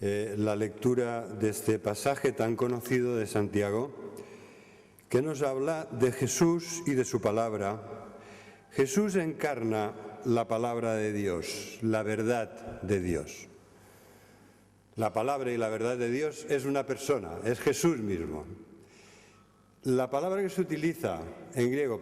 la lectura de este pasaje tan conocido de Santiago, que nos habla de Jesús y de su palabra. Jesús encarna la palabra de Dios, la verdad de Dios. La palabra y la verdad de Dios es una persona, es Jesús mismo. La palabra que se utiliza en griego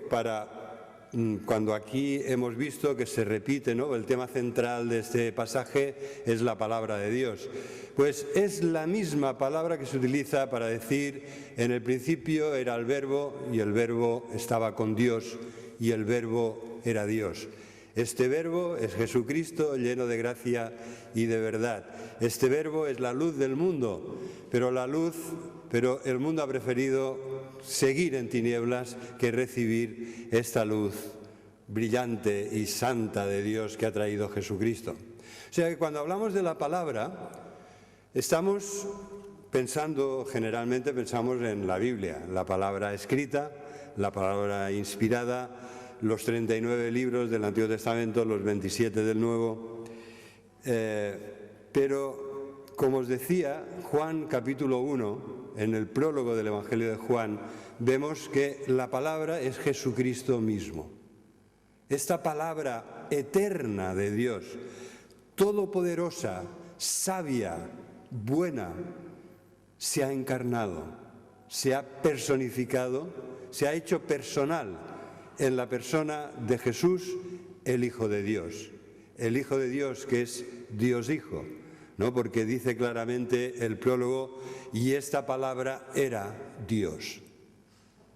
cuando aquí hemos visto que se repite, ¿no?, el tema central de este pasaje es la palabra de Dios. Pues es la misma palabra que se utiliza para decir: en el principio era el verbo y el verbo estaba con Dios y el verbo era Dios. Este verbo es Jesucristo, lleno de gracia y de verdad. Este verbo es la luz del mundo, pero el mundo ha preferido seguir en tinieblas que recibir esta luz brillante y santa de Dios que ha traído Jesucristo. O sea que cuando hablamos de la palabra, estamos generalmente pensamos en la Biblia, la palabra escrita, la palabra inspirada, los 39 libros del Antiguo Testamento, los 27 del Nuevo. Pero, como os decía, Juan capítulo 1, en el prólogo del Evangelio de Juan, vemos que la palabra es Jesucristo mismo. Esta palabra eterna de Dios, todopoderosa, sabia, buena, se ha encarnado, se ha personificado, se ha hecho personal en la persona de Jesús, el Hijo de Dios. El Hijo de Dios, que es Dios Hijo, ¿no? Porque dice claramente el prólogo: y esta palabra era Dios.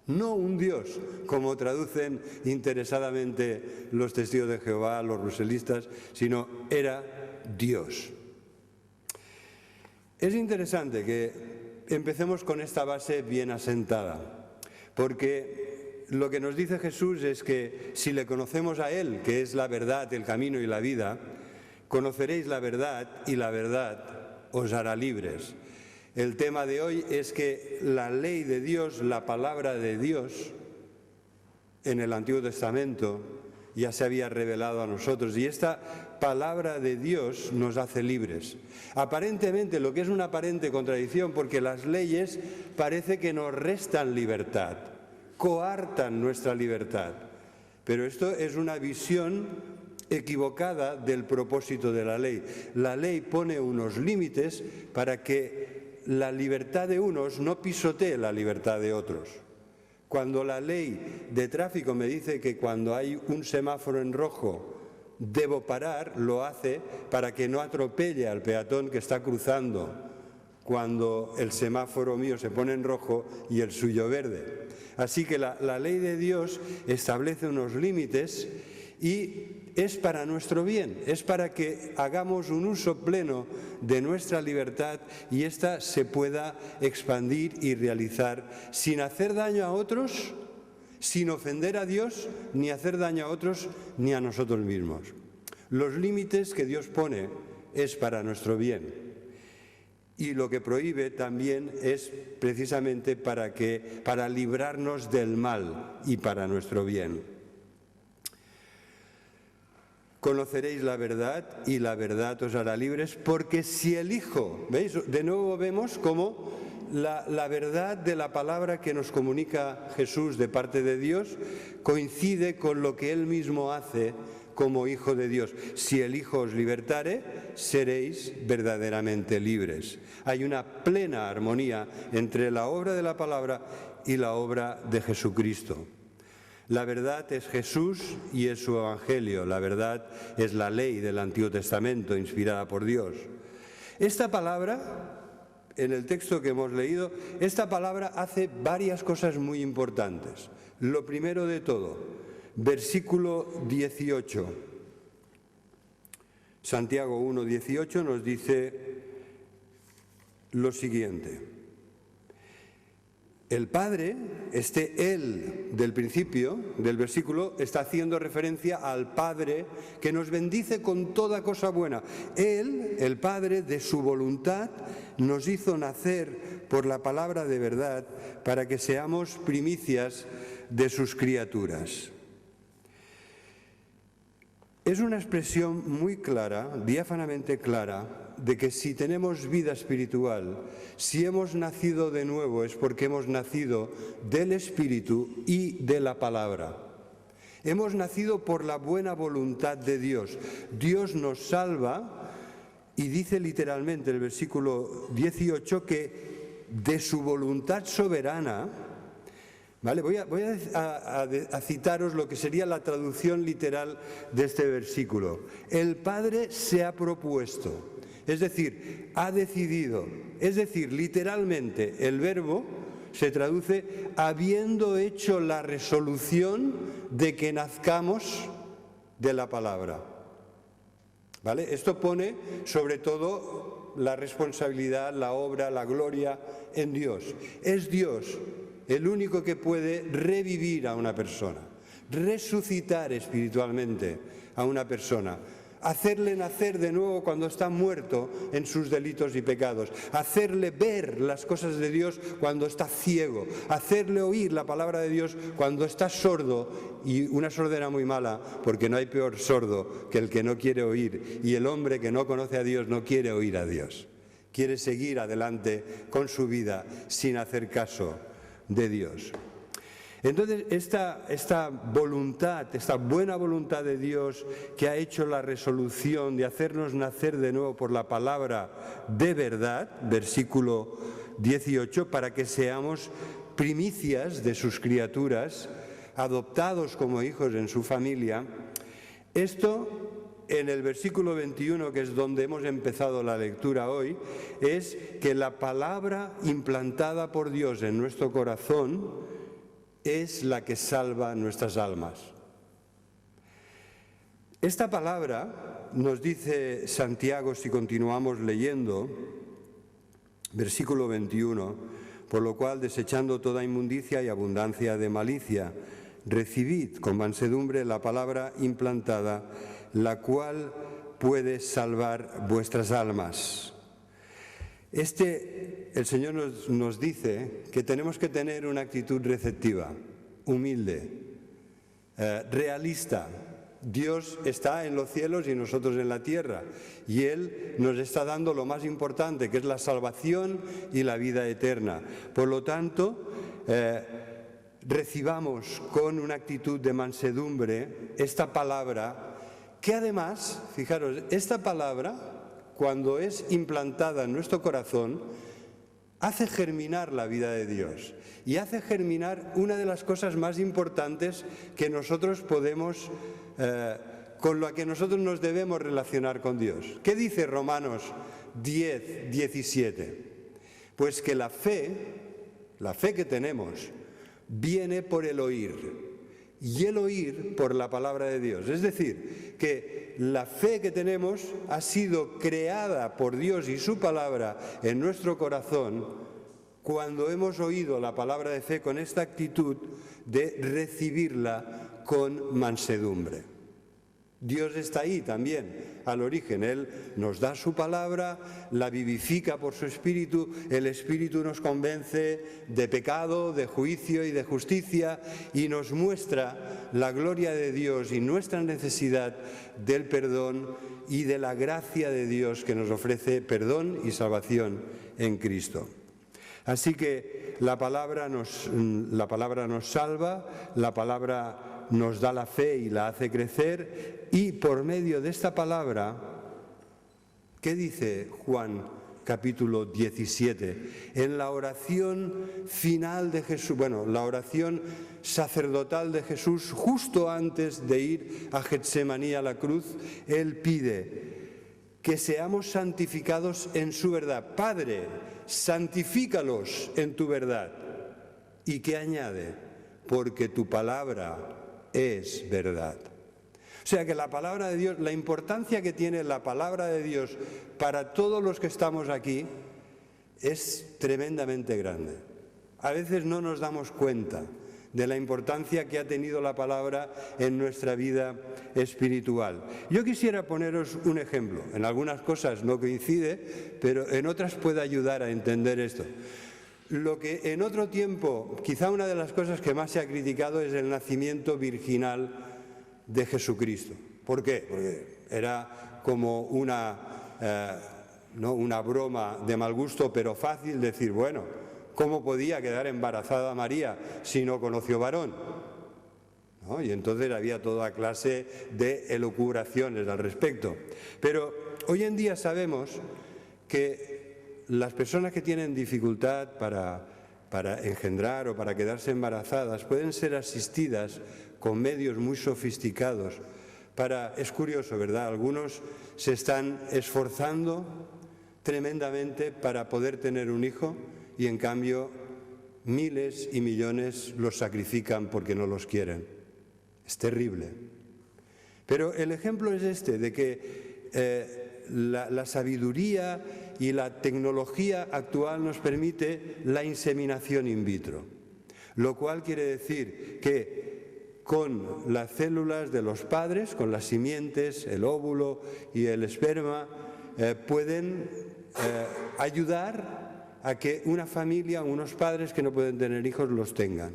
No un Dios, como traducen interesadamente los testigos de Jehová, los ruselistas, sino era Dios. Es interesante que empecemos con esta base bien asentada, porque lo que nos dice Jesús es que si le conocemos a Él, que es la verdad, el camino y la vida, conoceréis la verdad y la verdad os hará libres. El tema de hoy es que la ley de Dios, la palabra de Dios, en el Antiguo Testamento ya se había revelado a nosotros, y esta palabra de Dios nos hace libres. Aparentemente, lo que es una aparente contradicción, porque las leyes parece que nos restan libertad, coartan nuestra libertad. Pero esto es una visión equivocada del propósito de la ley. La ley pone unos límites para que la libertad de unos no pisotee la libertad de otros. Cuando la ley de tráfico me dice que cuando hay un semáforo en rojo debo parar, lo hace para que no atropelle al peatón que está cruzando cuando el semáforo mío se pone en rojo y el suyo verde. Así que la ley de Dios establece unos límites y es para nuestro bien, es para que hagamos un uso pleno de nuestra libertad y ésta se pueda expandir y realizar sin hacer daño a otros, sin ofender a Dios, ni hacer daño a otros ni a nosotros mismos. Los límites que Dios pone es para nuestro bien. Y lo que prohíbe también es precisamente para librarnos del mal y para nuestro bien. Conoceréis la verdad y la verdad os hará libres, porque si el Hijo, ¿veis? De nuevo vemos cómo la verdad de la palabra que nos comunica Jesús de parte de Dios coincide con lo que Él mismo hace como Hijo de Dios. Si el Hijo os libertare, seréis verdaderamente libres. Hay una plena armonía entre la obra de la palabra y la obra de Jesucristo. La verdad es Jesús y es su Evangelio. La verdad es la ley del Antiguo Testamento inspirada por Dios. Esta palabra, en el texto que hemos leído, esta palabra hace varias cosas muy importantes. Lo primero de todo, versículo 18. Santiago 1:18 nos dice lo siguiente: el Padre, Él del principio del versículo, está haciendo referencia al Padre que nos bendice con toda cosa buena. Él, el Padre, de su voluntad, nos hizo nacer por la palabra de verdad para que seamos primicias de sus criaturas. Es una expresión muy clara, diáfanamente clara, de que si tenemos vida espiritual, si hemos nacido de nuevo, es porque hemos nacido del Espíritu y de la palabra. Hemos nacido por la buena voluntad de Dios. Dios nos salva y dice literalmente el versículo 18 que de su voluntad soberana, ¿vale? Voy a citaros lo que sería la traducción literal de este versículo. El Padre se ha propuesto, es decir, ha decidido, es decir, literalmente el verbo se traduce habiendo hecho la resolución de que nazcamos de la palabra. ¿Vale? Esto pone sobre todo la responsabilidad, la obra, la gloria en Dios. Es Dios el único que puede revivir a una persona, resucitar espiritualmente a una persona, hacerle nacer de nuevo cuando está muerto en sus delitos y pecados, hacerle ver las cosas de Dios cuando está ciego, hacerle oír la palabra de Dios cuando está sordo, y una sordera muy mala, porque no hay peor sordo que el que no quiere oír, y el hombre que no conoce a Dios no quiere oír a Dios, quiere seguir adelante con su vida sin hacer caso de Dios. Entonces, esta voluntad, esta buena voluntad de Dios que ha hecho la resolución de hacernos nacer de nuevo por la palabra de verdad, versículo 18, para que seamos primicias de sus criaturas, adoptados como hijos en su familia, esto en el versículo 21, que es donde hemos empezado la lectura hoy, es que la palabra implantada por Dios en nuestro corazón es la que salva nuestras almas. Esta palabra, nos dice Santiago si continuamos leyendo, versículo 21, por lo cual, desechando toda inmundicia y abundancia de malicia, recibid con mansedumbre la palabra implantada, la cual puede salvar vuestras almas. El Señor nos dice que tenemos que tener una actitud receptiva, humilde, realista. Dios está en los cielos y nosotros en la tierra, y Él nos está dando lo más importante, que es la salvación y la vida eterna. Por lo tanto, recibamos con una actitud de mansedumbre esta palabra, que además, fijaros, esta palabra, cuando es implantada en nuestro corazón, hace germinar la vida de Dios y hace germinar una de las cosas más importantes que nosotros podemos, con la que nosotros nos debemos relacionar con Dios. ¿Qué dice Romanos 10, 17? Pues que la fe que tenemos, viene por el oír. Y el oír por la palabra de Dios. Es decir, que la fe que tenemos ha sido creada por Dios y su palabra en nuestro corazón cuando hemos oído la palabra de fe con esta actitud de recibirla con mansedumbre. Dios está ahí también, al origen. Él nos da su palabra, la vivifica por su Espíritu, el Espíritu nos convence de pecado, de juicio y de justicia, y nos muestra la gloria de Dios y nuestra necesidad del perdón y de la gracia de Dios que nos ofrece perdón y salvación en Cristo. Así que la palabra nos salva, la palabra nos da la fe y la hace crecer, y por medio de esta palabra, ¿qué dice Juan capítulo 17? En la oración final de Jesús, la oración sacerdotal de Jesús, justo antes de ir a Getsemaní, a la cruz, Él pide que seamos santificados en su verdad. Padre, santifícalos en tu verdad. ¿Y qué añade? Porque tu palabra es verdad. O sea que la palabra de Dios, la importancia que tiene la palabra de Dios para todos los que estamos aquí es tremendamente grande. A veces no nos damos cuenta de la importancia que ha tenido la palabra en nuestra vida espiritual. Yo quisiera poneros un ejemplo. En algunas cosas no coincide, pero en otras puede ayudar a entender esto. Lo que en otro tiempo, quizá una de las cosas que más se ha criticado es el nacimiento virginal de Jesucristo. ¿Por qué? Porque era como una broma de mal gusto, pero fácil decir, bueno, ¿cómo podía quedar embarazada María si no conoció varón? ¿No? Y entonces había toda clase de elucubraciones al respecto. Pero hoy en día sabemos que las personas que tienen dificultad para engendrar o para quedarse embarazadas pueden ser asistidas con medios muy sofisticados. Es curioso, ¿verdad? Algunos se están esforzando tremendamente para poder tener un hijo y en cambio miles y millones los sacrifican porque no los quieren. Es terrible. Pero el ejemplo es este, de que la sabiduría y la tecnología actual nos permite la inseminación in vitro, lo cual quiere decir que con las células de los padres, con las simientes, el óvulo y el esperma, pueden ayudar a que una familia, unos padres que no pueden tener hijos, los tengan.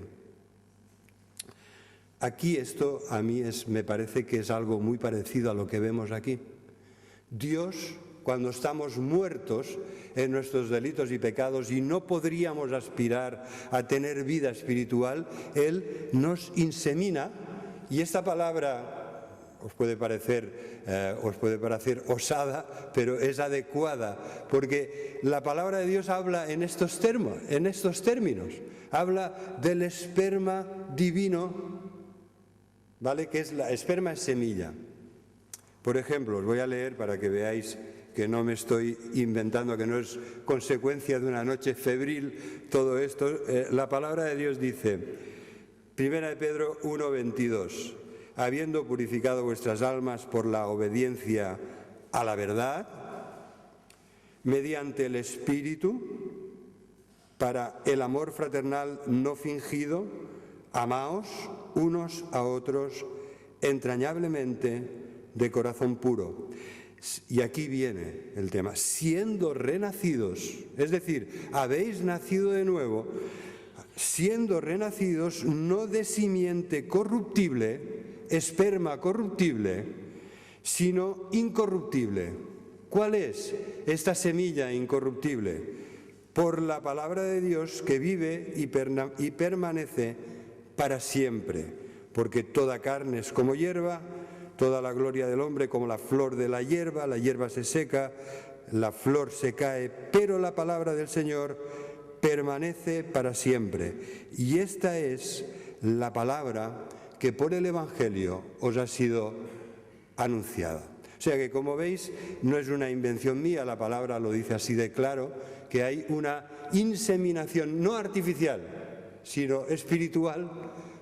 Aquí esto a mí me parece que es algo muy parecido a lo que vemos aquí. Dios, cuando estamos muertos en nuestros delitos y pecados y no podríamos aspirar a tener vida espiritual, Él nos insemina, y esta palabra os puede parecer osada, pero es adecuada, porque la palabra de Dios habla en estos términos, habla del esperma divino, ¿vale? Que esperma es semilla. Por ejemplo, os voy a leer para que veáis que no me estoy inventando, que no es consecuencia de una noche febril todo esto. La palabra de Dios dice, 1 Pedro 1:22, habiendo purificado vuestras almas por la obediencia a la verdad, mediante el Espíritu, para el amor fraternal no fingido, amaos unos a otros entrañablemente de corazón puro. Y aquí viene el tema, siendo renacidos, es decir, habéis nacido de nuevo, siendo renacidos no de simiente corruptible, esperma corruptible, sino incorruptible. ¿Cuál es esta semilla incorruptible? Por la palabra de Dios que vive y permanece para siempre, porque toda carne es como hierba, toda la gloria del hombre como la flor de la hierba se seca, la flor se cae, pero la palabra del Señor permanece para siempre. Y esta es la palabra que por el Evangelio os ha sido anunciada. O sea que, como veis, no es una invención mía, la palabra lo dice así de claro, que hay una inseminación no artificial, sino espiritual,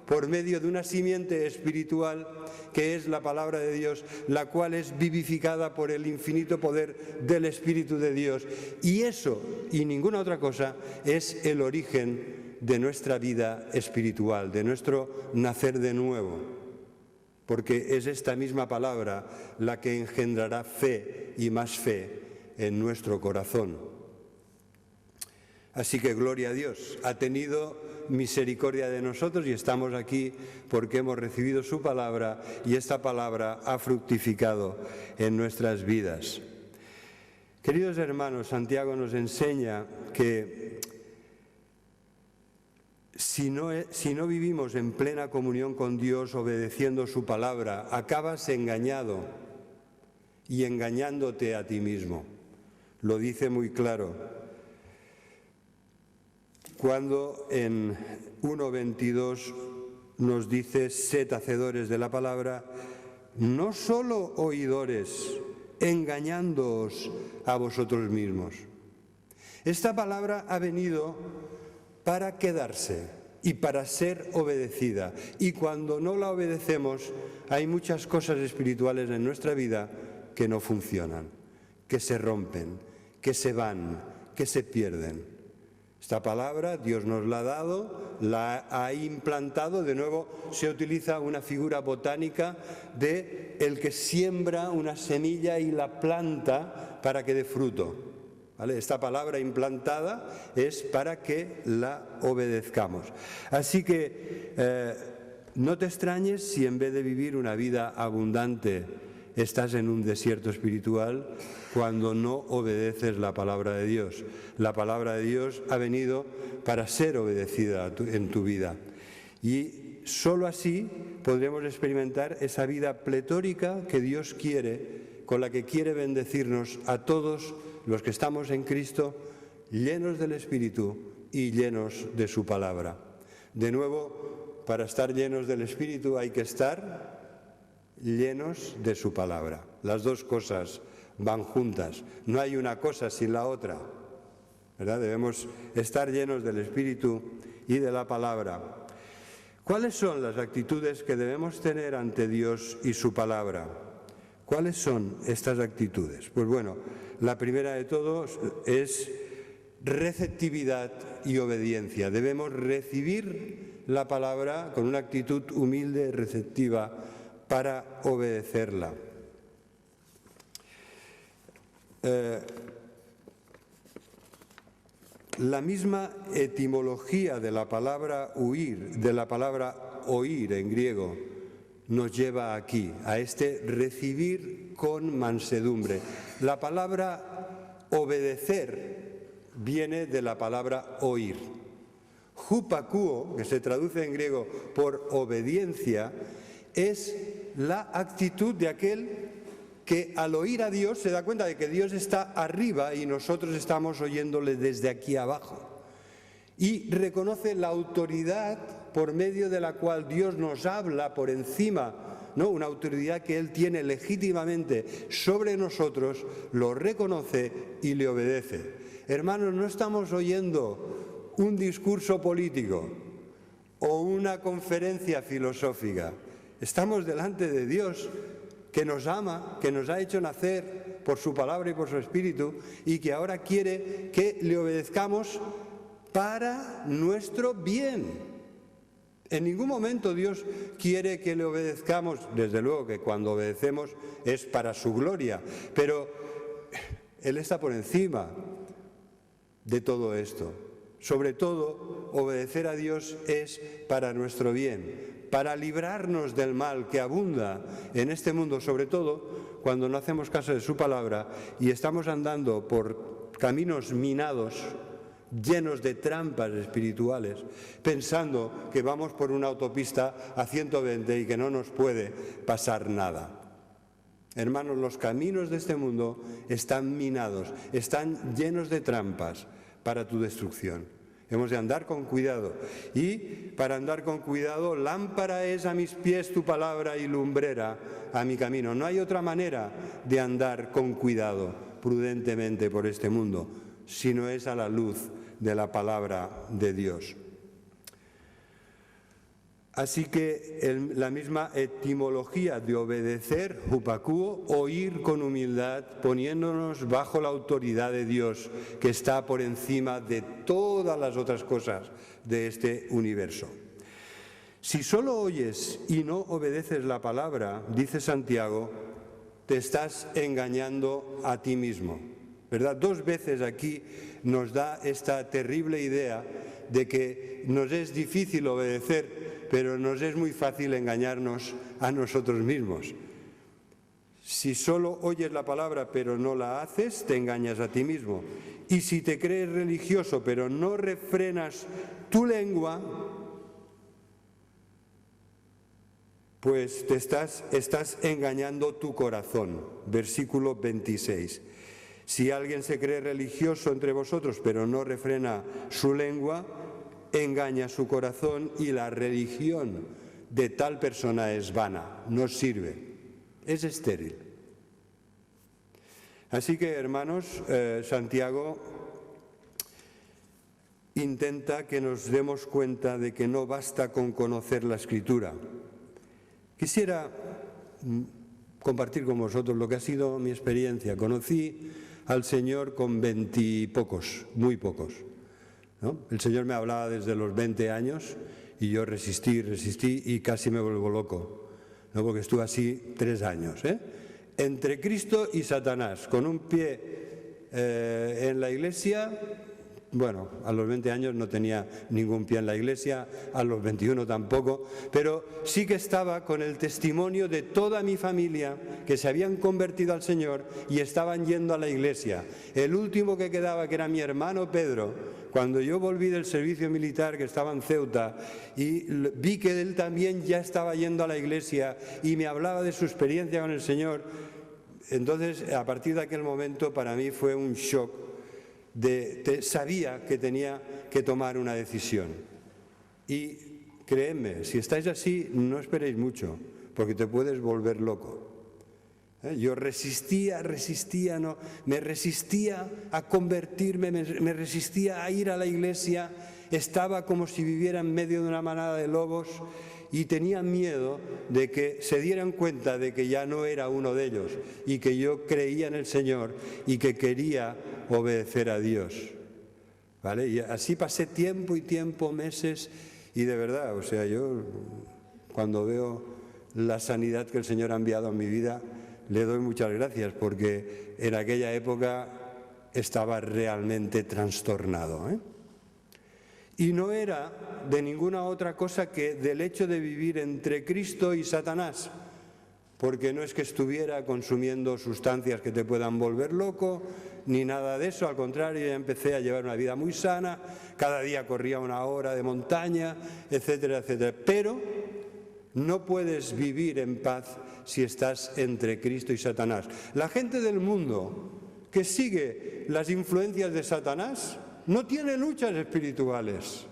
por medio de una simiente espiritual que es la palabra de Dios, la cual es vivificada por el infinito poder del Espíritu de Dios. Y eso, y ninguna otra cosa, es el origen de nuestra vida espiritual, de nuestro nacer de nuevo. Porque es esta misma palabra la que engendrará fe y más fe en nuestro corazón. Así que gloria a Dios, ha tenido misericordia de nosotros y estamos aquí porque hemos recibido su palabra y esta palabra ha fructificado en nuestras vidas. Queridos hermanos, Santiago nos enseña que si no vivimos en plena comunión con Dios obedeciendo su palabra, acabas engañado y engañándote a ti mismo. Lo dice muy claro. Cuando en 1:22 nos dice, sed hacedores de la palabra, no solo oidores, engañándoos a vosotros mismos. Esta palabra ha venido para quedarse y para ser obedecida. Y cuando no la obedecemos, hay muchas cosas espirituales en nuestra vida que no funcionan, que se rompen, que se van, que se pierden. Esta palabra Dios nos la ha dado, la ha implantado. De nuevo se utiliza una figura botánica de el que siembra una semilla y la planta para que dé fruto. ¿Vale? Esta palabra implantada es para que la obedezcamos. Así que No te extrañes si en vez de vivir una vida abundante estás en un desierto espiritual cuando no obedeces la palabra de Dios. La palabra de Dios ha venido para ser obedecida en tu vida. Y solo así podremos experimentar esa vida pletórica que Dios quiere, con la que quiere bendecirnos a todos los que estamos en Cristo, llenos del Espíritu y llenos de su palabra. De nuevo, para estar llenos del Espíritu hay que estar llenos de su palabra. Las dos cosas van juntas. No hay una cosa sin la otra, ¿verdad? Debemos estar llenos del Espíritu y de la palabra. ¿Cuáles son las actitudes que debemos tener ante Dios y su palabra? ¿Cuáles son estas actitudes? Pues bueno, la primera de todos es receptividad y obediencia. Debemos recibir la palabra con una actitud humilde, receptiva, para obedecerla. La misma etimología de la palabra huir, de la palabra oír en griego, nos lleva aquí, a este recibir con mansedumbre. La palabra obedecer viene de la palabra oír. Hupakuo, que se traduce en griego por obediencia, es la actitud de aquel que al oír a Dios se da cuenta de que Dios está arriba y nosotros estamos oyéndole desde aquí abajo. Y reconoce la autoridad por medio de la cual Dios nos habla por encima, ¿no? Una autoridad que Él tiene legítimamente sobre nosotros, lo reconoce y le obedece. Hermanos, no estamos oyendo un discurso político o una conferencia filosófica. Estamos delante de Dios, que nos ama, que nos ha hecho nacer por su palabra y por su Espíritu, y que ahora quiere que le obedezcamos para nuestro bien. En ningún momento Dios quiere que le obedezcamos, desde luego que cuando obedecemos es para su gloria, pero Él está por encima de todo esto. Sobre todo, obedecer a Dios es para nuestro bien, para librarnos del mal que abunda en este mundo, sobre todo cuando no hacemos caso de su palabra y estamos andando por caminos minados, llenos de trampas espirituales, pensando que vamos por una autopista a 120 y que no nos puede pasar nada. Hermanos, los caminos de este mundo están minados, están llenos de trampas para tu destrucción. Hemos de andar con cuidado. Y para andar con cuidado, lámpara es a mis pies tu palabra y lumbrera a mi camino. No hay otra manera de andar con cuidado, prudentemente por este mundo, sino es a la luz de la palabra de Dios. Así que la misma etimología de obedecer, hupakuo, oír con humildad, poniéndonos bajo la autoridad de Dios, que está por encima de todas las otras cosas de este universo. Si solo oyes y no obedeces la palabra, dice Santiago, te estás engañando a ti mismo, ¿verdad? 2 veces aquí nos da esta terrible idea de que nos es difícil obedecer, pero nos es muy fácil engañarnos a nosotros mismos. Si solo oyes la palabra pero no la haces, te engañas a ti mismo. Y si te crees religioso pero no refrenas tu lengua, pues te estás engañando tu corazón. Versículo 26. Si alguien se cree religioso entre vosotros pero no refrena su lengua, engaña su corazón y la religión de tal persona es vana, no sirve, es estéril. Así que, hermanos, Santiago intenta que nos demos cuenta de que no basta con conocer la Escritura. Quisiera compartir con vosotros lo que ha sido mi experiencia. Conocí al Señor con 20 y pocos, muy pocos, ¿no? El Señor me hablaba desde los 20 años y yo resistí y casi me vuelvo loco, ¿no? Porque estuve así 3 años, entre Cristo y Satanás, con un pie en la iglesia, Bueno, a los 20 años no tenía ningún pie en la iglesia, a los 21 tampoco, pero sí que estaba con el testimonio de toda mi familia que se habían convertido al Señor y estaban yendo a la iglesia. El último que quedaba, que era mi hermano Pedro, cuando yo volví del servicio militar, que estaba en Ceuta, y vi que él también ya estaba yendo a la iglesia y me hablaba de su experiencia con el Señor, entonces a partir de aquel momento para mí fue un shock. Sabía que tenía que tomar una decisión. Y créeme, si estáis así, no esperéis mucho, porque te puedes volver loco. Yo me resistía a convertirme, me resistía a ir a la iglesia, estaba como si viviera en medio de una manada de lobos y tenía miedo de que se dieran cuenta de que ya no era uno de ellos y que yo creía en el Señor y que quería obedecer a Dios. ¿Vale? Y así pasé tiempo y tiempo, meses, y de verdad, o sea, yo cuando veo la sanidad que el Señor ha enviado a mi vida, le doy muchas gracias, porque en aquella época estaba realmente trastornado, Y no era de ninguna otra cosa que del hecho de vivir entre Cristo y Satanás, porque no es que estuviera consumiendo sustancias que te puedan volver loco, ni nada de eso, al contrario, ya empecé a llevar una vida muy sana, cada día corría 1 hora de montaña, etcétera, etcétera. Pero no puedes vivir en paz si estás entre Cristo y Satanás. La gente del mundo que sigue las influencias de Satanás no tiene luchas espirituales.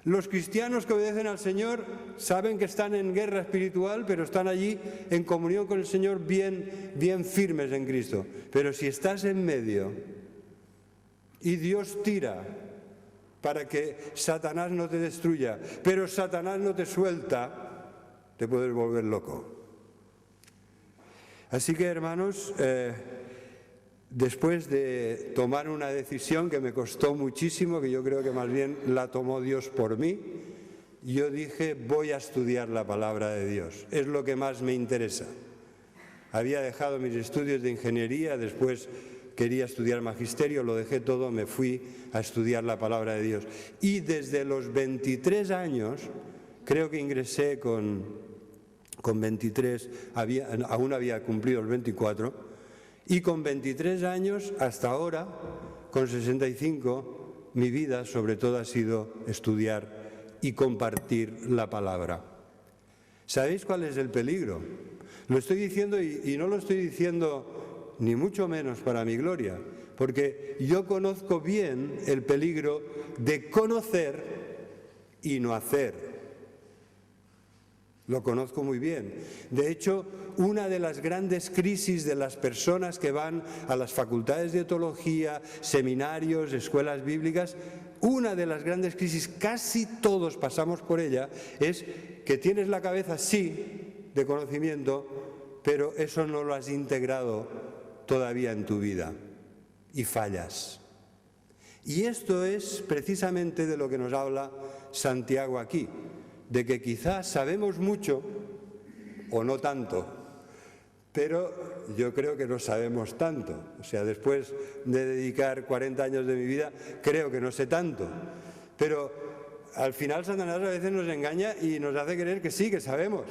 Los cristianos que obedecen al Señor saben que están en guerra espiritual, pero están allí en comunión con el Señor bien firmes en Cristo. Pero si estás en medio y Dios tira para que Satanás no te destruya, pero Satanás no te suelta, te puedes volver loco. Así que, hermanos, después de tomar una decisión que me costó muchísimo, que yo creo que más bien la tomó Dios por mí, yo dije, voy a estudiar la palabra de Dios, es lo que más me interesa. Había dejado mis estudios de ingeniería, después quería estudiar magisterio, lo dejé todo, me fui a estudiar la palabra de Dios. Y desde los 23 años, creo que ingresé con 23, aún había cumplido los 24, y con 23 años hasta ahora, con 65, mi vida sobre todo ha sido estudiar y compartir la palabra. ¿Sabéis cuál es el peligro? Lo estoy diciendo y no lo estoy diciendo ni mucho menos para mi gloria, porque yo conozco bien el peligro de conocer y no hacer. Lo conozco muy bien. De hecho, una de las grandes crisis de las personas que van a las facultades de teología, seminarios, escuelas bíblicas, una de las grandes crisis, casi todos pasamos por ella, es que tienes la cabeza, sí, de conocimiento, pero eso no lo has integrado todavía en tu vida y fallas. Y esto es precisamente de lo que nos habla Santiago aquí, de que quizás sabemos mucho o no tanto, pero yo creo que no sabemos tanto. O sea, después de dedicar 40 años de mi vida, creo que no sé tanto. Pero al final Satanás a veces nos engaña y nos hace creer que sí, que sabemos.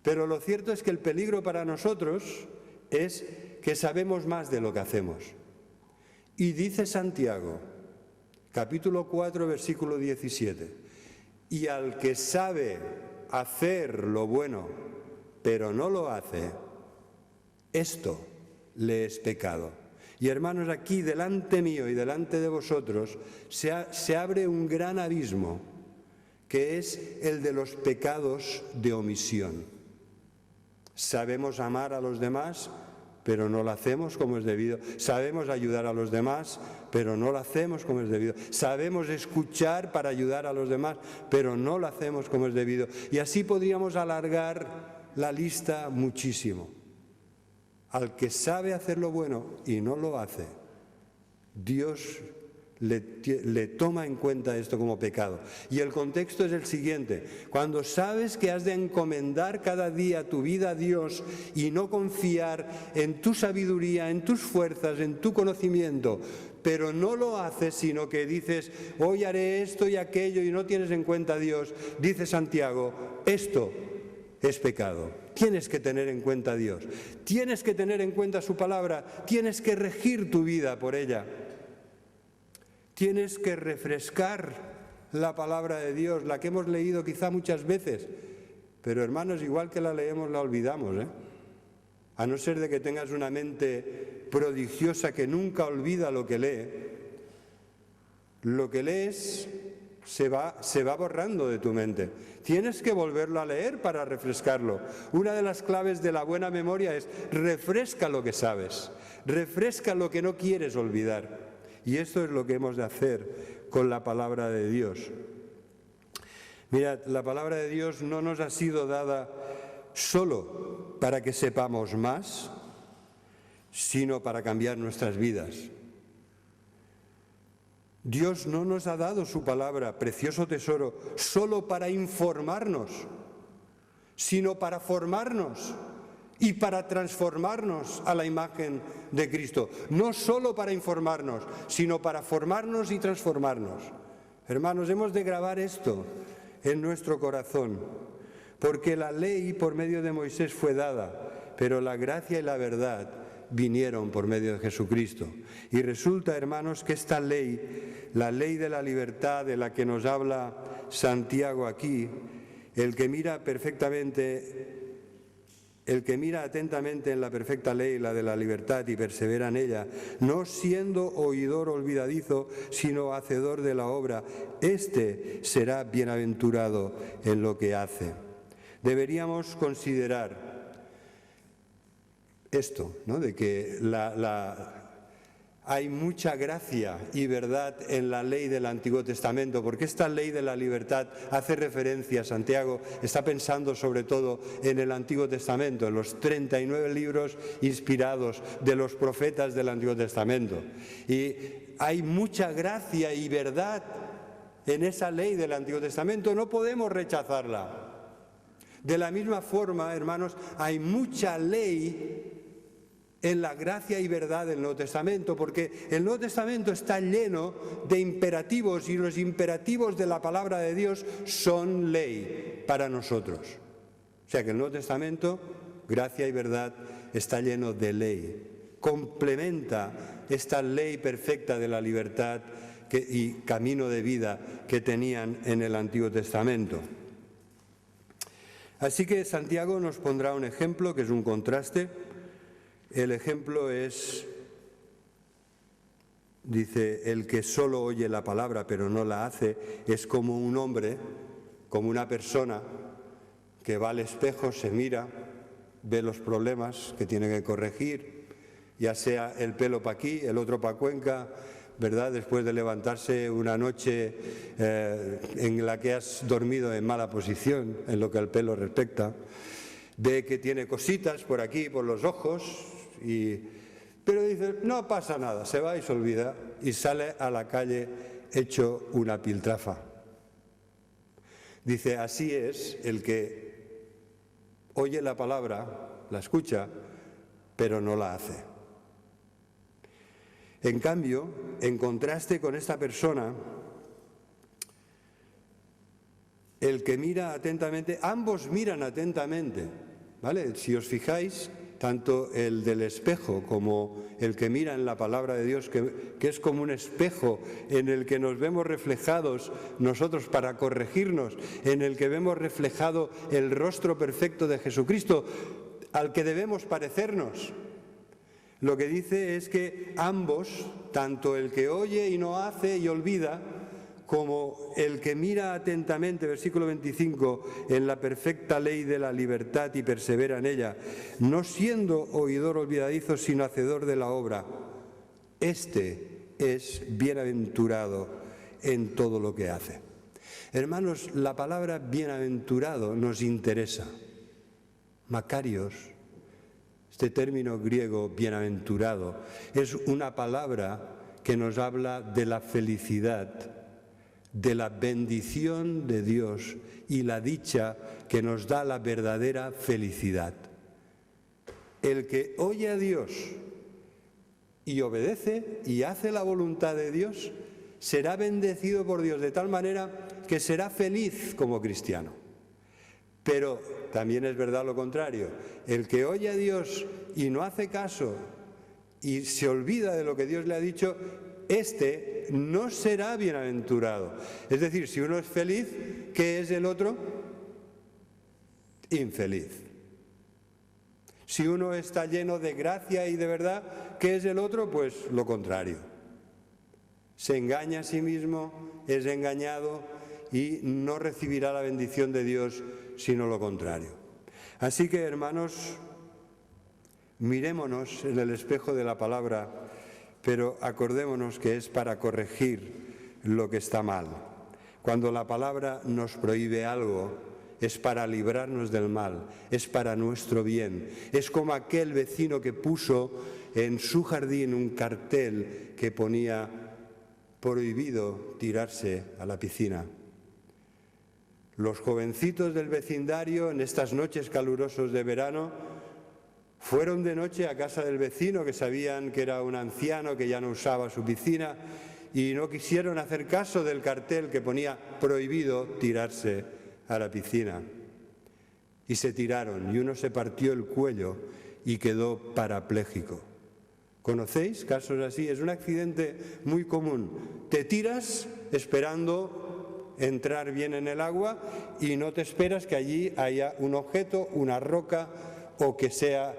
Pero lo cierto es que el peligro para nosotros es que sabemos más de lo que hacemos. Y dice Santiago, capítulo 4, versículo 17, y al que sabe hacer lo bueno, pero no lo hace, esto le es pecado. Y hermanos, aquí delante mío y delante de vosotros se abre un gran abismo, que es el de los pecados de omisión. Sabemos amar a los demás, pero no lo hacemos como es debido. Sabemos ayudar a los demás, pero no lo hacemos como es debido. Sabemos escuchar para ayudar a los demás, pero no lo hacemos como es debido. Y así podríamos alargar la lista muchísimo. Al que sabe hacer lo bueno y no lo hace, Dios le toma en cuenta esto como pecado. Y el contexto es el siguiente: cuando sabes que has de encomendar cada día tu vida a Dios y no confiar en tu sabiduría, en tus fuerzas, en tu conocimiento, pero no lo haces, sino que dices, hoy haré esto y aquello y no tienes en cuenta a Dios, dice Santiago, esto es pecado. Tienes que tener en cuenta a Dios, tienes que tener en cuenta su palabra, tienes que regir tu vida por ella. Tienes que refrescar la palabra de Dios, la que hemos leído quizá muchas veces, pero hermanos, igual que la leemos, la olvidamos, A no ser de que tengas una mente prodigiosa que nunca olvida lo que lee, lo que lees se va borrando de tu mente. Tienes que volverlo a leer para refrescarlo. Una de las claves de la buena memoria es refresca lo que sabes, refresca lo que no quieres olvidar. Y esto es lo que hemos de hacer con la palabra de Dios. Mirad, la palabra de Dios no nos ha sido dada solo para que sepamos más, sino para cambiar nuestras vidas. Dios no nos ha dado su palabra, precioso tesoro, solo para informarnos, sino para formarnos y para transformarnos a la imagen de Cristo. No solo para informarnos, sino para formarnos y transformarnos. Hermanos, hemos de grabar esto en nuestro corazón, porque la ley por medio de Moisés fue dada, pero la gracia y la verdad vinieron por medio de Jesucristo. Y resulta, hermanos, que esta ley, la ley de la libertad de la que nos habla Santiago aquí, el que mira atentamente en la perfecta ley, la de la libertad, y persevera en ella, no siendo oidor olvidadizo, sino hacedor de la obra, éste será bienaventurado en lo que hace. Deberíamos considerar esto, ¿no? De que hay mucha gracia y verdad en la ley del Antiguo Testamento, porque esta ley de la libertad hace referencia, Santiago está pensando sobre todo en el Antiguo Testamento, en los 39 libros inspirados de los profetas del Antiguo Testamento. Y hay mucha gracia y verdad en esa ley del Antiguo Testamento, no podemos rechazarla. De la misma forma, hermanos, hay mucha ley en la gracia y verdad del Nuevo Testamento, porque el Nuevo Testamento está lleno de imperativos y los imperativos de la palabra de Dios son ley para nosotros. O sea que el Nuevo Testamento, gracia y verdad, está lleno de ley. Complementa esta ley perfecta de la libertad y camino de vida que tenían en el Antiguo Testamento. Así que Santiago nos pondrá un ejemplo que es un contraste. El ejemplo es, dice, el que solo oye la palabra pero no la hace, es como un hombre, como una persona que va al espejo, se mira, ve los problemas que tiene que corregir, ya sea el pelo para aquí, el otro para Cuenca, ¿verdad? Después de levantarse una noche en la que has dormido en mala posición, en lo que al pelo respecta, ve que tiene cositas por aquí, por los ojos, pero dice, no pasa nada, se va y se olvida y sale a la calle hecho una piltrafa. Dice, así es el que oye la palabra, la escucha, pero no la hace. En cambio, en contraste con esta persona, el que mira atentamente, ambos miran atentamente, ¿vale? Si os fijáis, tanto el del espejo como el que mira en la palabra de Dios, que es como un espejo en el que nos vemos reflejados nosotros para corregirnos, en el que vemos reflejado el rostro perfecto de Jesucristo, al que debemos parecernos. Lo que dice es que ambos, tanto el que oye y no hace y olvida, como el que mira atentamente, versículo 25, en la perfecta ley de la libertad y persevera en ella, no siendo oidor olvidadizo, sino hacedor de la obra, este es bienaventurado en todo lo que hace. Hermanos, la palabra bienaventurado nos interesa. Makarios, este término griego bienaventurado, es una palabra que nos habla de la felicidad, de la bendición de Dios y la dicha que nos da la verdadera felicidad. El que oye a Dios y obedece y hace la voluntad de Dios, será bendecido por Dios de tal manera que será feliz como cristiano. Pero también es verdad lo contrario. El que oye a Dios y no hace caso y se olvida de lo que Dios le ha dicho, este no será bienaventurado. Es decir, si uno es feliz, ¿qué es el otro? Infeliz. Si uno está lleno de gracia y de verdad, ¿qué es el otro? Pues lo contrario. Se engaña a sí mismo, es engañado y no recibirá la bendición de Dios, sino lo contrario. Así que, hermanos, mirémonos en el espejo de la palabra, pero acordémonos que es para corregir lo que está mal. Cuando la palabra nos prohíbe algo, es para librarnos del mal, es para nuestro bien. Es como aquel vecino que puso en su jardín un cartel que ponía prohibido tirarse a la piscina. Los jovencitos del vecindario en estas noches calurosos de verano fueron de noche a casa del vecino, que sabían que era un anciano que ya no usaba su piscina, y no quisieron hacer caso del cartel que ponía prohibido tirarse a la piscina. Y se tiraron y uno se partió el cuello y quedó parapléjico. ¿Conocéis casos así? Es un accidente muy común. Te tiras esperando entrar bien en el agua y no te esperas que allí haya un objeto, una roca o que sea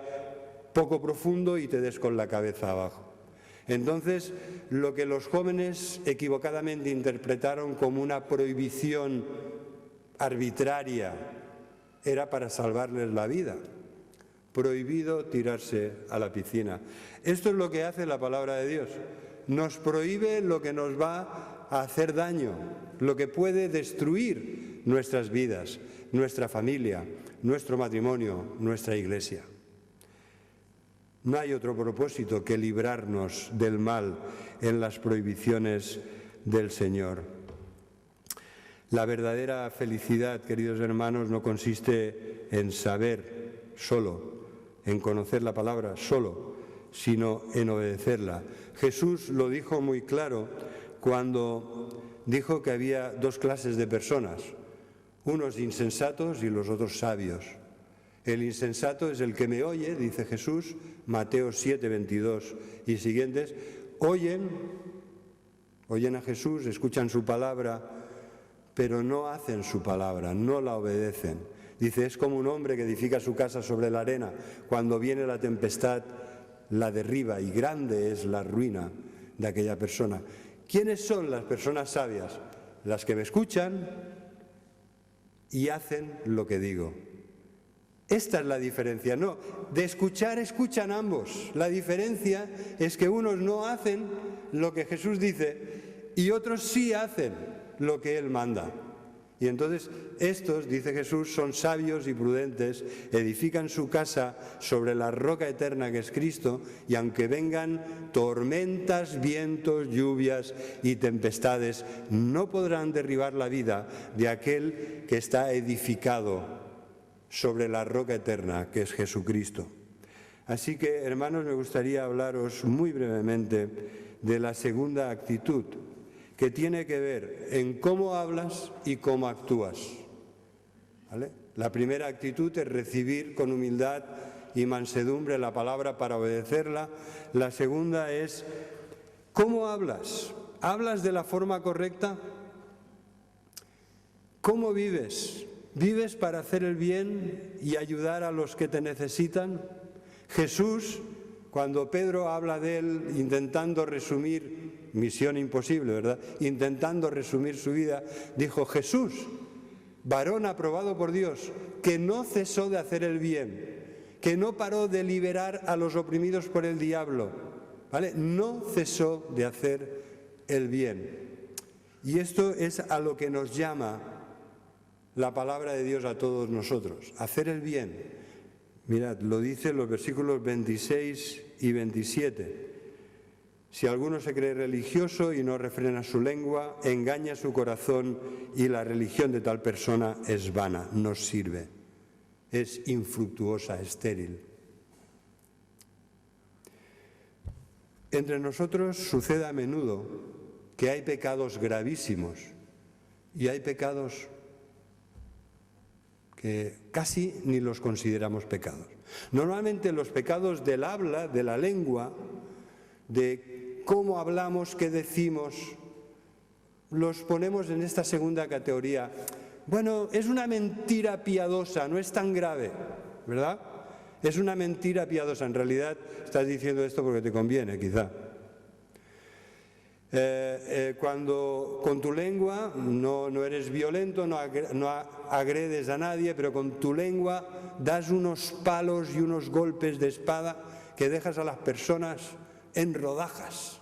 poco profundo y te des con la cabeza abajo. Entonces, lo que los jóvenes equivocadamente interpretaron como una prohibición arbitraria era para salvarles la vida. Prohibido tirarse a la piscina. Esto es lo que hace la palabra de Dios. Nos prohíbe lo que nos va a hacer daño, lo que puede destruir nuestras vidas, nuestra familia, nuestro matrimonio, nuestra iglesia. No hay otro propósito que librarnos del mal en las prohibiciones del Señor. La verdadera felicidad, queridos hermanos, no consiste en saber solo, en conocer la palabra solo, sino en obedecerla. Jesús lo dijo muy claro cuando dijo que había dos clases de personas, unos insensatos y los otros sabios. El insensato es el que me oye, dice Jesús, Mateo 7, 22 y siguientes, oyen a Jesús, escuchan su palabra, pero no hacen su palabra, no la obedecen. Dice, es como un hombre que edifica su casa sobre la arena. Cuando viene la tempestad, la derriba y grande es la ruina de aquella persona. ¿Quiénes son las personas sabias? Las que me escuchan y hacen lo que digo. Esta es la diferencia. No, de escuchar, escuchan ambos. La diferencia es que unos no hacen lo que Jesús dice y otros sí hacen lo que Él manda. Y entonces estos, dice Jesús, son sabios y prudentes, edifican su casa sobre la roca eterna que es Cristo, y aunque vengan tormentas, vientos, lluvias y tempestades, no podrán derribar la vida de aquel que está edificado sobre la roca eterna que es Jesucristo. Así que, hermanos, me gustaría hablaros muy brevemente de la segunda actitud, que tiene que ver en cómo hablas y cómo actúas. ¿Vale? La primera actitud es recibir con humildad y mansedumbre la palabra para obedecerla. La segunda es cómo hablas. ¿Hablas de la forma correcta? ¿Cómo vives? ¿Vives para hacer el bien y ayudar a los que te necesitan? Jesús, cuando Pedro habla de él intentando resumir, misión imposible, ¿verdad? Intentando resumir su vida, dijo, Jesús, varón aprobado por Dios, que no cesó de hacer el bien, que no paró de liberar a los oprimidos por el diablo, ¿vale? No cesó de hacer el bien. Y esto es a lo que nos llama la palabra de Dios a todos nosotros, hacer el bien. Mirad, lo dice los versículos 26 y 27. Si alguno se cree religioso y no refrena su lengua, engaña su corazón y la religión de tal persona es vana, no sirve, es infructuosa, estéril. Entre nosotros sucede a menudo que hay pecados gravísimos y hay pecados que casi ni los consideramos pecados. Normalmente los pecados del habla, de la lengua, de cómo hablamos, qué decimos, los ponemos en esta segunda categoría. Bueno, es una mentira piadosa, no es tan grave, ¿verdad? Es una mentira piadosa. En realidad estás diciendo esto porque te conviene, quizá. Cuando con tu lengua no eres violento, no agredes a nadie, pero con tu lengua das unos palos y unos golpes de espada que dejas a las personas en rodajas.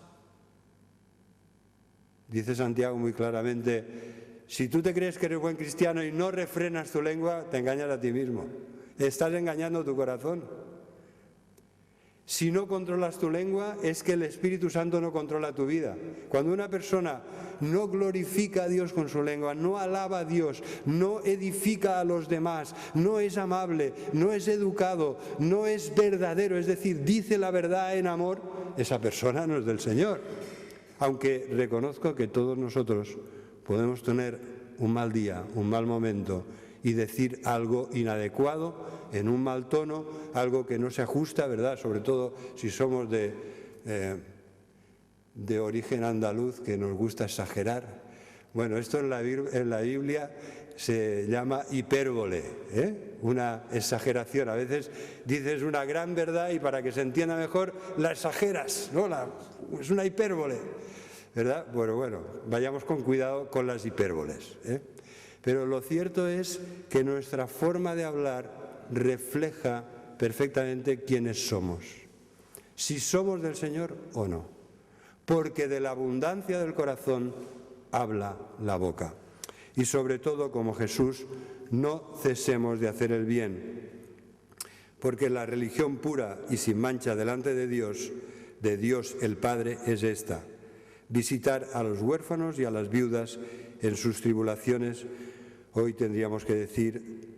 Dice Santiago muy claramente, si tú te crees que eres buen cristiano y no refrenas tu lengua, te engañas a ti mismo. Estás engañando tu corazón. Si no controlas tu lengua, es que el Espíritu Santo no controla tu vida. Cuando una persona no glorifica a Dios con su lengua, no alaba a Dios, no edifica a los demás, no es amable, no es educado, no es verdadero, es decir, dice la verdad en amor, esa persona no es del Señor. Aunque reconozco que todos nosotros podemos tener un mal día, un mal momento y decir algo inadecuado, en un mal tono, algo que no se ajusta, ¿verdad? Sobre todo si somos de origen andaluz, que nos gusta exagerar. Bueno, esto en la Biblia se llama hipérbole, una exageración. A veces dices una gran verdad y para que se entienda mejor la exageras, ¿no? Es una hipérbole, ¿verdad? Bueno, vayamos con cuidado con las hipérboles, Pero lo cierto es que nuestra forma de hablar refleja perfectamente quiénes somos, si somos del Señor o no, porque de la abundancia del corazón habla la boca. Y sobre todo, como Jesús, no cesemos de hacer el bien, porque la religión pura y sin mancha delante de Dios el Padre, es esta: visitar a los huérfanos y a las viudas en sus tribulaciones. Hoy tendríamos que decir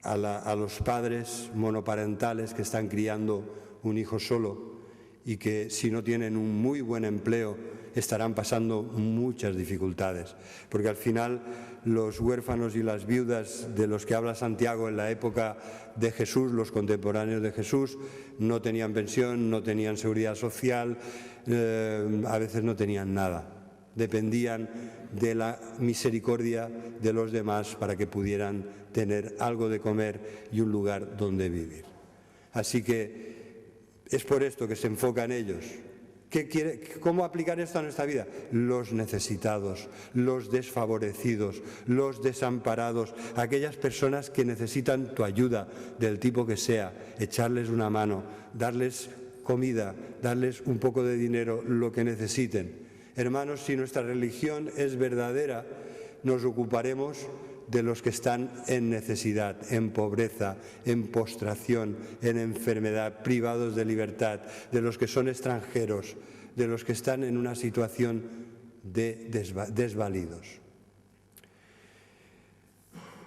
a los padres monoparentales que están criando un hijo solo y que si no tienen un muy buen empleo estarán pasando muchas dificultades, porque al final los huérfanos y las viudas de los que habla Santiago en la época de Jesús, los contemporáneos de Jesús, no tenían pensión, no tenían seguridad social, a veces no tenían nada. Dependían de la misericordia de los demás para que pudieran tener algo de comer y un lugar donde vivir. Así que es por esto que se enfoca en ellos. ¿Cómo aplicar esto a nuestra vida? Los necesitados, los desfavorecidos, los desamparados, aquellas personas que necesitan tu ayuda del tipo que sea, echarles una mano, darles comida, darles un poco de dinero, lo que necesiten. Hermanos, si nuestra religión es verdadera, nos ocuparemos de los que están en necesidad, en pobreza, en postración, en enfermedad, privados de libertad, de los que son extranjeros, de los que están en una situación de desvalidos.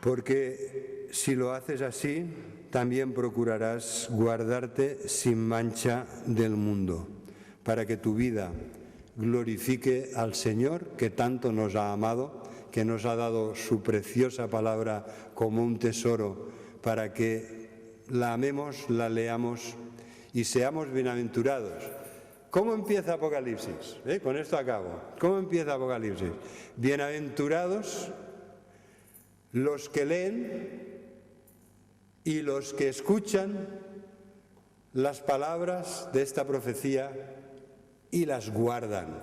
Porque si lo haces así, también procurarás guardarte sin mancha del mundo, para que tu vida glorifique al Señor, que tanto nos ha amado, que nos ha dado su preciosa palabra como un tesoro para que la amemos, la leamos y seamos bienaventurados. ¿Cómo empieza Apocalipsis? Con esto acabo. ¿Cómo empieza Apocalipsis? Bienaventurados los que leen y los que escuchan las palabras de esta profecía y las guardan,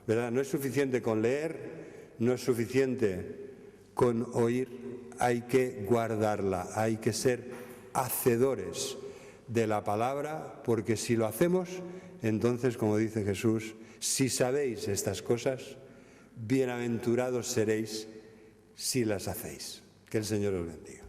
¿verdad? No es suficiente con leer, no es suficiente con oír, hay que guardarla, hay que ser hacedores de la palabra, porque si lo hacemos, entonces, como dice Jesús, si sabéis estas cosas, bienaventurados seréis si las hacéis. Que el Señor os bendiga.